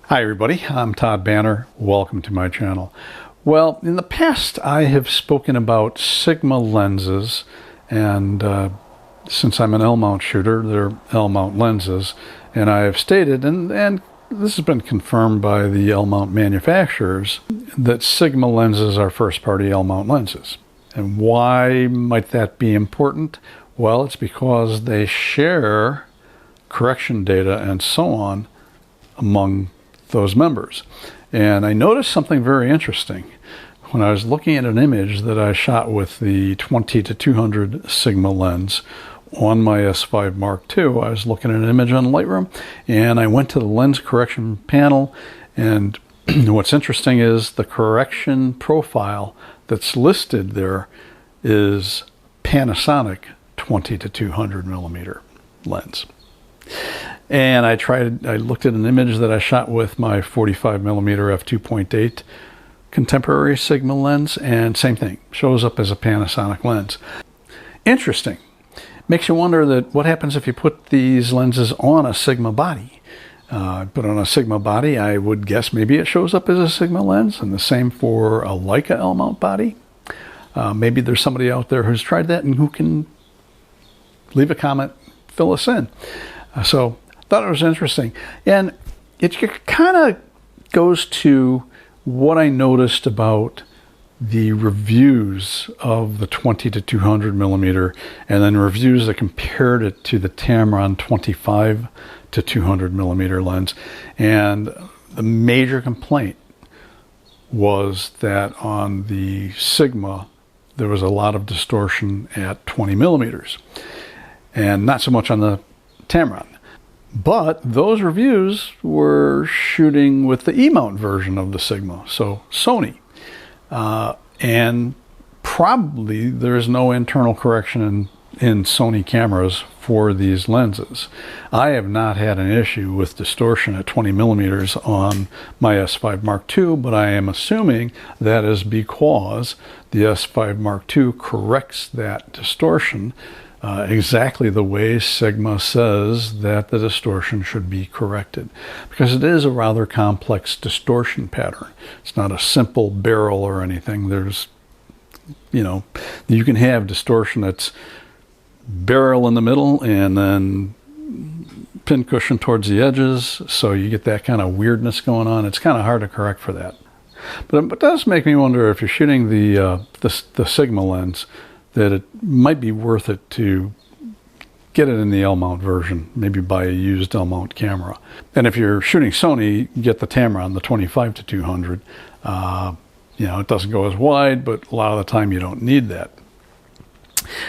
Hi everybody, I'm Todd Banner. Welcome to my channel. Well, in the past I have spoken about Sigma lenses, and since I'm an L-mount shooter, they're L-mount lenses, and I have stated, and this has been confirmed by the L-mount manufacturers, that Sigma lenses are first-party L-mount lenses. And why might that be important? Well, it's because they share correction data and so on among those members. And I noticed something very interesting when I was looking at an image that I shot with the 20-200 Sigma lens on my S5 Mark II. I was looking at an image on Lightroom, and I went to the lens correction panel, and what's interesting is the correction profile that's listed there is Panasonic 20-200 millimeter lens. And I looked at an image that I shot with my 45 millimeter f2.8 contemporary Sigma lens, and same thing, shows up as a Panasonic lens. Interesting. Makes you wonder that what happens if you put these lenses on a Sigma body. Put on a Sigma body, I would guess maybe it shows up as a Sigma lens, and the same for a Leica L-mount body. Maybe there's somebody out there who's tried that and who can leave a comment, fill us in. So thought it was interesting, and it kind of goes to what I noticed about the reviews of the 20-200 millimeter, and then reviews that compared it to the Tamron 25-200 millimeter lens. And the major complaint was that on the Sigma there was a lot of distortion at 20 millimeters, and not so much on the Tamron. But those reviews were shooting with the E-mount version of the Sigma, so Sony. And probably there's no internal correction in Sony cameras for these lenses. I have not had an issue with distortion at 20 millimeters on my S5 Mark II, but I am assuming that is because the S5 Mark II corrects that distortion exactly the way Sigma says that the distortion should be corrected, because it is a rather complex distortion pattern. It's not a simple barrel or anything. There's, you can have distortion that's barrel in the middle and then pincushion towards the edges, so you get that kind of weirdness going on. It's kind of hard to correct for that. But it does make me wonder, if you're shooting the Sigma lens, that it might be worth it to get it in the L-mount version, maybe buy a used L-mount camera. And if you're shooting Sony, get the Tamron, the 25-200. It doesn't go as wide, but a lot of the time you don't need that.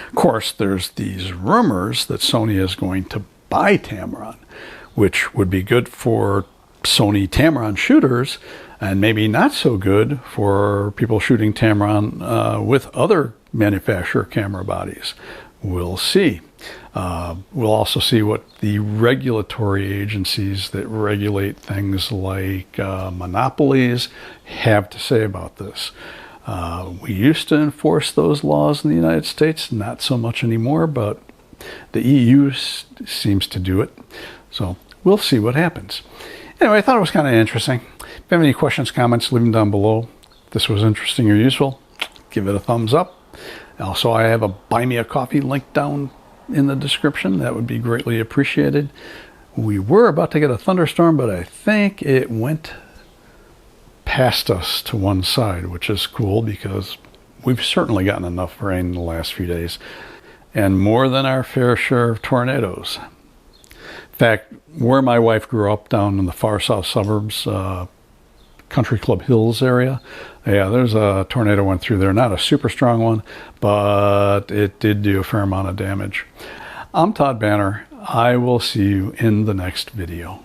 Of course, there's these rumors that Sony is going to buy Tamron, which would be good for Sony Tamron shooters, and maybe not so good for people shooting Tamron with other manufacturer camera bodies. We'll see. We'll also see what the regulatory agencies that regulate things like monopolies have to say about this. We used to enforce those laws in the United States, not so much anymore, but the EU seems to do it. So we'll see what happens. Anyway, I thought it was kind of interesting. If you have any questions, comments, leave them down below. If this was interesting or useful, give it a thumbs up. Also, I have a Buy Me a Coffee link down in the description. That would be greatly appreciated. We were about to get a thunderstorm, but I think it went past us to one side, which is cool because we've certainly gotten enough rain in the last few days, and more than our fair share of tornadoes. In fact, where my wife grew up, down in the far south suburbs, Country Club Hills area, yeah, there's a tornado went through there. Not a super strong one, but it did do a fair amount of damage. I'm Todd Banner. I will see you in the next video.